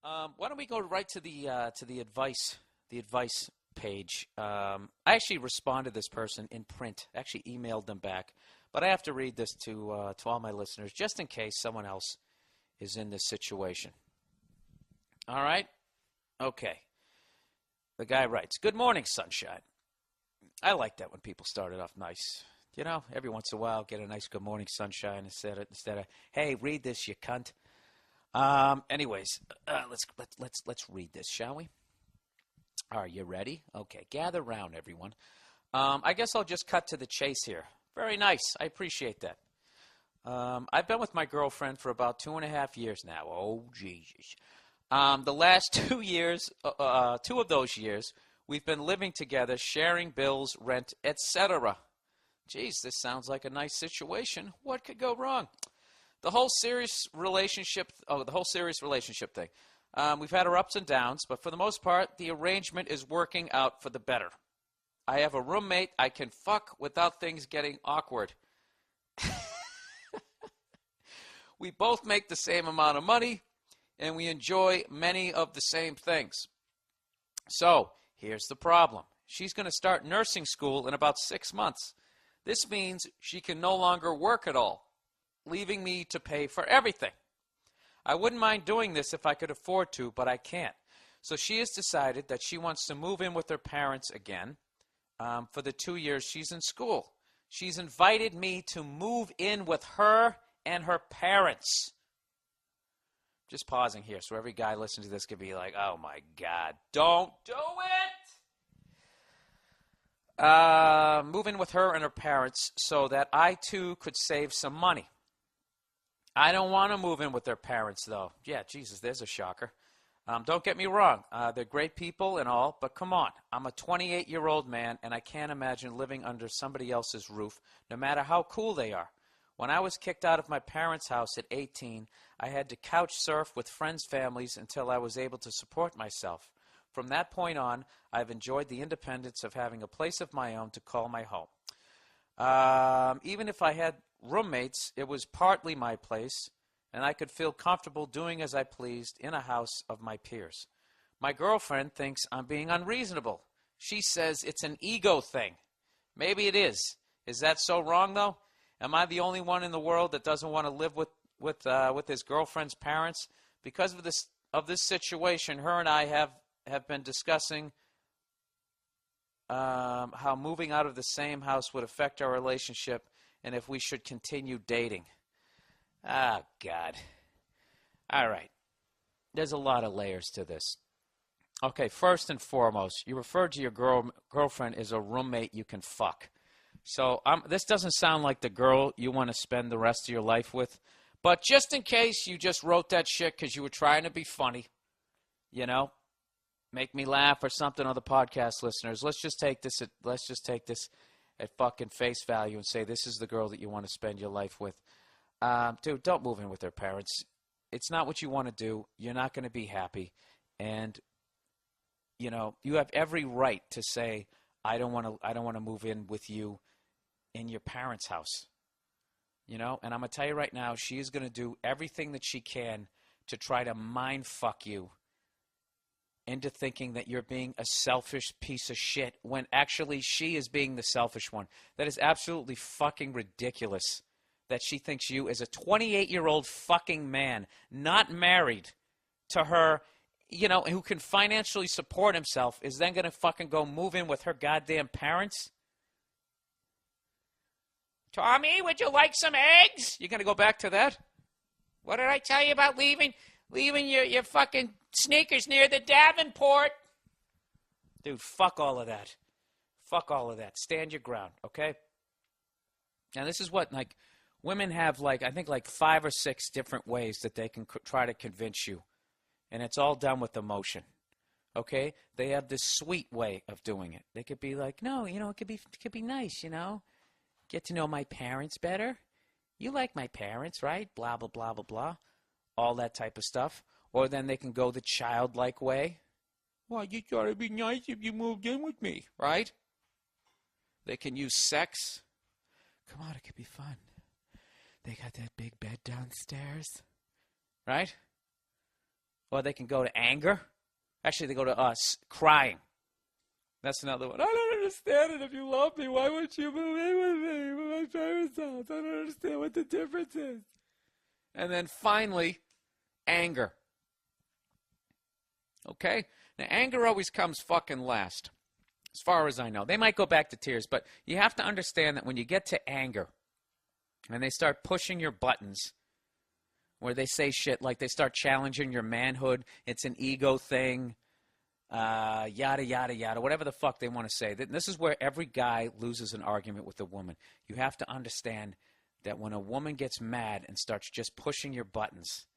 Why don't we go right to the advice page? I actually responded to this person in print. Actually emailed them back, but I have to read this to all my listeners just in case someone else is in this situation. All right. Okay. The guy writes, "Good morning, sunshine." I like that when people start it off nice. You know, every once in a while, get a nice "Good morning, sunshine" instead of "Hey, read this, you cunt." Anyways, let's read this, shall we? Are you ready? Okay, gather round, everyone. I guess I'll just cut to the chase here. Very nice. I appreciate that. I've been with my girlfriend for about 2.5 years now. Oh, Jesus. The last 2 years, 2 of those years, we've been living together, sharing bills, rent, etc. Geez, this sounds like a nice situation. What could go wrong? The whole serious relationship thing. We've had our ups and downs, but for the most part, the arrangement is working out for the better. I have a roommate I can fuck without things getting awkward. We both make the same amount of money, and we enjoy many of the same things. So, here's the problem. She's going to start nursing school in about 6 months. This means she can no longer work at all, leaving me to pay for everything. I wouldn't mind doing this if I could afford to, but I can't. So she has decided that she wants to move in with her parents again for the 2 years she's in school. She's invited me to move in with her and her parents. Just pausing here so every guy listening to this could be like, oh my God, don't do it! Move in with her and her parents so that I too could save some money. I don't want to move in with their parents, though. Yeah, Jesus, there's a shocker. Don't get me wrong. They're great people and all, but come on. I'm a 28-year-old man, and I can't imagine living under somebody else's roof, no matter how cool they are. When I was kicked out of my parents' house at 18, I had to couch surf with friends' families until I was able to support myself. From that point on, I've enjoyed the independence of having a place of my own to call my home. Even if I had roommates, it was partly my place, and I could feel comfortable doing as I pleased in a house of my peers. My girlfriend thinks I'm being unreasonable. She says it's an ego thing. Maybe it is. Is that so wrong, though? Am I the only one in the world that doesn't want to live with his girlfriend's parents? Because of this situation, her and I have been discussing how moving out of the same house would affect our relationship and if we should continue dating. Ah, God. All right. There's a lot of layers to this. Okay, first and foremost, you referred to your girlfriend as a roommate you can fuck. So this doesn't sound like the girl you want to spend the rest of your life with. But just in case you just wrote that shit because you were trying to be funny, you know, make me laugh or something, other podcast listeners, let's just take this at fucking face value and say this is the girl that you want to spend your life with. Dude, don't move in with their parents. It's not what you want to do. You're not going to be happy. And, you know, you have every right to say, I don't want to move in with you in your parents' house. You know, and I'm going to tell you right now, she is going to do everything that she can to try to mind fuck you into thinking that you're being a selfish piece of shit when actually she is being the selfish one. That is absolutely fucking ridiculous that she thinks you as a 28-year-old fucking man, not married to her, you know, who can financially support himself, is then going to fucking go move in with her goddamn parents? Tommy, would you like some eggs? You going to go back to that? What did I tell you about leaving your fucking sneakers near the Davenport? Dude, fuck all of that. Fuck all of that. Stand your ground, okay? Now, this is what, like, women have, like, I think, like 5 or 6 different ways that they can try to convince you. And it's all done with emotion, okay? They have this sweet way of doing it. They could be like, no, you know, it could be nice, you know? Get to know my parents better. You like my parents, right? Blah, blah, blah, blah, blah. All that type of stuff. Or then they can go the childlike way. Well, you thought it'd be nice if you moved in with me, right? They can use sex. Come on, it could be fun. They got that big bed downstairs, right? Or they can go to anger. Actually, they go to crying. That's another one. I don't understand it. If you love me, why wouldn't you move in with me? With my parents' house. I don't understand what the difference is. And then finally, anger. Okay? Now, anger always comes fucking last, as far as I know. They might go back to tears, but you have to understand that when you get to anger and they start pushing your buttons, where they say shit like they start challenging your manhood, it's an ego thing, yada, yada, yada, whatever the fuck they want to say. This is where every guy loses an argument with a woman. You have to understand that when a woman gets mad and starts just pushing your buttons,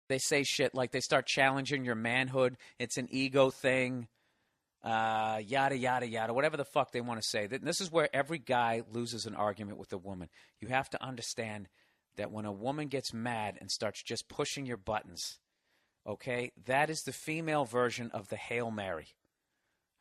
they say shit like they start challenging your manhood, it's an ego thing, yada, yada, yada, whatever the fuck they want to say. This is where every guy loses an argument with a woman. You have to understand that when a woman gets mad and starts just pushing your buttons, okay, that is the female version of the Hail Mary.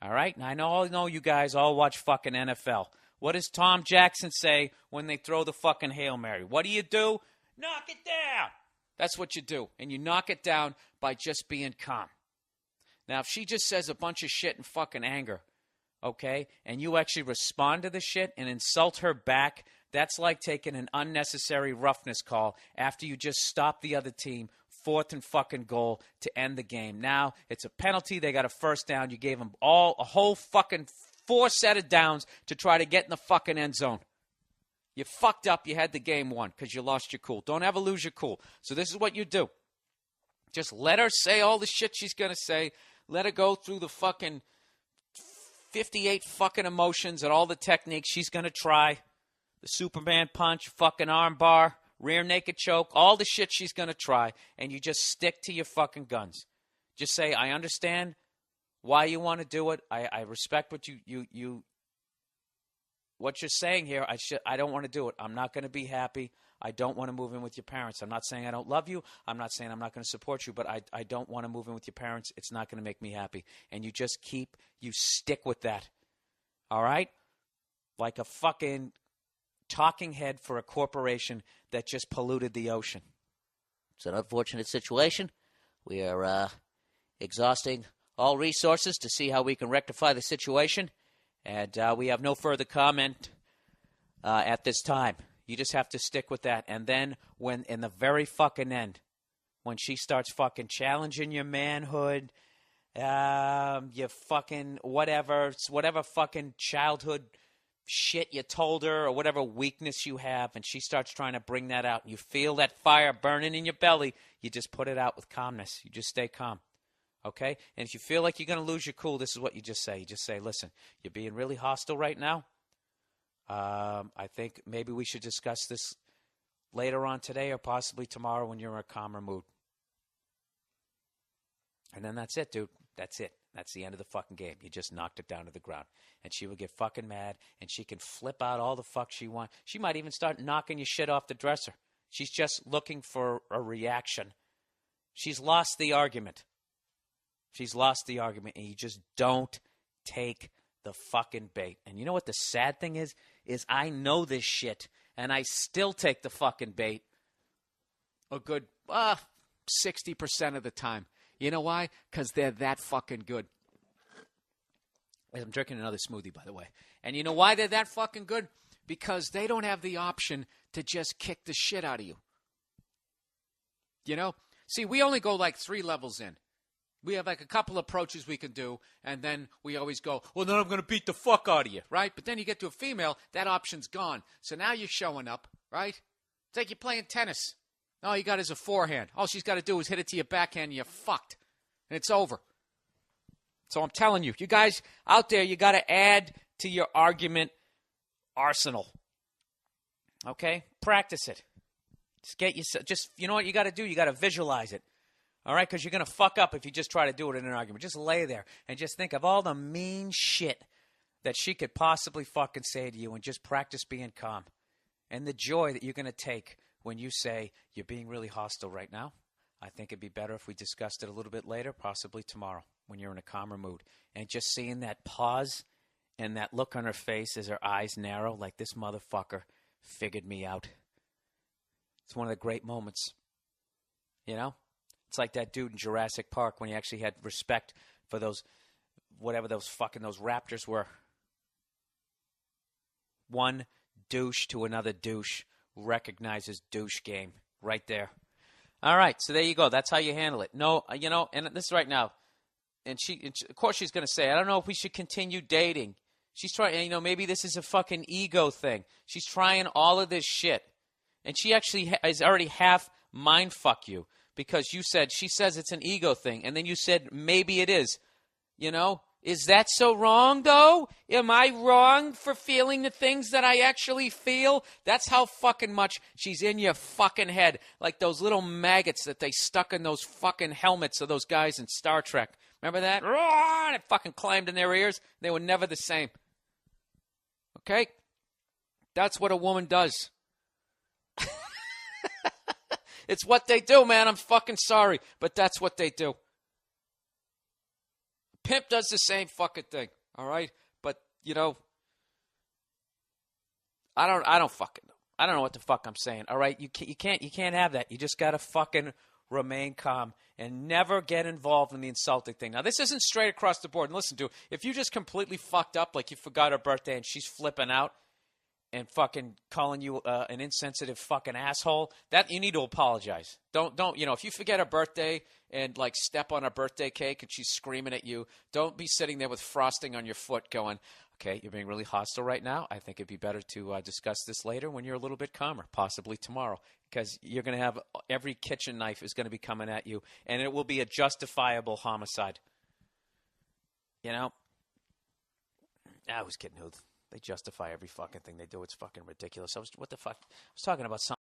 All right? Now, I know you guys all watch fucking NFL. What does Tom Jackson say when they throw the fucking Hail Mary? What do? Knock it down. That's what you do. And you knock it down by just being calm. Now, if she just says a bunch of shit in fucking anger, okay, and you actually respond to the shit and insult her back, that's like taking an unnecessary roughness call after you just stopped the other team, 4th and fucking goal to end the game. Now, it's a penalty. They got a first down. You gave them a whole fucking 4 set of downs to try to get in the fucking end zone. You fucked up. You had the game won because you lost your cool. Don't ever lose your cool. So this is what you do. Just let her say all the shit she's going to say. Let her go through the fucking 58 fucking emotions and all the techniques she's going to try. The Superman punch, fucking arm bar, rear naked choke, all the shit she's going to try. And you just stick to your fucking guns. Just say, I understand why you want to do it. I respect what what you're saying here. I don't want to do it. I'm not going to be happy. I don't want to move in with your parents. I'm not saying I don't love you. I'm not saying I'm not going to support you, but I don't want to move in with your parents. It's not going to make me happy. And you just you stick with that. All right? Like a fucking talking head for a corporation that just polluted the ocean. It's an unfortunate situation. We are exhausting all resources to see how we can rectify the situation. And we have no further comment at this time. You just have to stick with that. And then when in the very fucking end, when she starts fucking challenging your manhood, your fucking whatever fucking childhood shit you told her or whatever weakness you have, and she starts trying to bring that out, and you feel that fire burning in your belly, you just put it out with calmness. You just stay calm. Okay? And if you feel like you're going to lose your cool, this is what you just say. You just say, listen, you're being really hostile right now. I think maybe we should discuss this later on today or possibly tomorrow when you're in a calmer mood. And then that's it, dude. That's it. That's the end of the fucking game. You just knocked it down to the ground. And she will get fucking mad, and she can flip out all the fuck she wants. She might even start knocking your shit off the dresser. She's just looking for a reaction. She's lost the argument. She's lost the argument, and you just don't take the fucking bait. And you know what the sad thing is? Is I know this shit, and I still take the fucking bait a good 60% of the time. You know why? Because they're that fucking good. I'm drinking another smoothie, by the way. And you know why they're that fucking good? Because they don't have the option to just kick the shit out of you. You know? See, we only go like 3 levels in. We have like a couple approaches we can do, and then we always go, well, then I'm going to beat the fuck out of you, right? But then you get to a female, that option's gone. So now you're showing up, right? It's like you're playing tennis. All you got is a forehand. All she's got to do is hit it to your backhand, and you're fucked. And it's over. So I'm telling you, you guys out there, you got to add to your argument arsenal. Okay? Practice it. You know what you got to do? You got to visualize it. All right? Because you're going to fuck up if you just try to do it in an argument. Just lay there and just think of all the mean shit that she could possibly fucking say to you, and just practice being calm. And the joy that you're going to take when you say, you're being really hostile right now. I think it'd be better if we discussed it a little bit later, possibly tomorrow, when you're in a calmer mood. And just seeing that pause and that look on her face as her eyes narrow, like this motherfucker figured me out. It's one of the great moments. You know? It's like that dude in Jurassic Park when he actually had respect for those, whatever those raptors were. One douche to another douche recognizes douche game right there. All right, so there you go. That's how you handle it. No, and this is right now. And of course, she's going to say, I don't know if we should continue dating. She's trying, maybe this is a fucking ego thing. She's trying all of this shit. And she actually is already half mind fuck you because she says it's an ego thing. And then you said, maybe it is. Is that so wrong, though? Am I wrong for feeling the things that I actually feel? That's how fucking much she's in your fucking head. Like those little maggots that they stuck in those fucking helmets of those guys in Star Trek. Remember that? And it fucking climbed in their ears. They were never the same. Okay? That's what a woman does. It's what they do, man. I'm fucking sorry. But that's what they do. Pimp does the same fucking thing. All right? But, I don't fucking know. I don't know what the fuck I'm saying. All right? You can't have that. You just got to fucking remain calm and never get involved in the insulting thing. Now, this isn't straight across the board. And listen, dude, if you just completely fucked up, like you forgot her birthday and she's flipping out and fucking calling you an insensitive fucking asshole, that you need to apologize. Don't if you forget her birthday and like step on her birthday cake and she's screaming at you, don't be sitting there with frosting on your foot going, okay, you're being really hostile right now. I think it'd be better to discuss this later when you're a little bit calmer, possibly tomorrow, because you're going to have every kitchen knife is going to be coming at you, and it will be a justifiable homicide. I was kidding. They justify every fucking thing they do. It's fucking ridiculous. What the fuck? I was talking about something.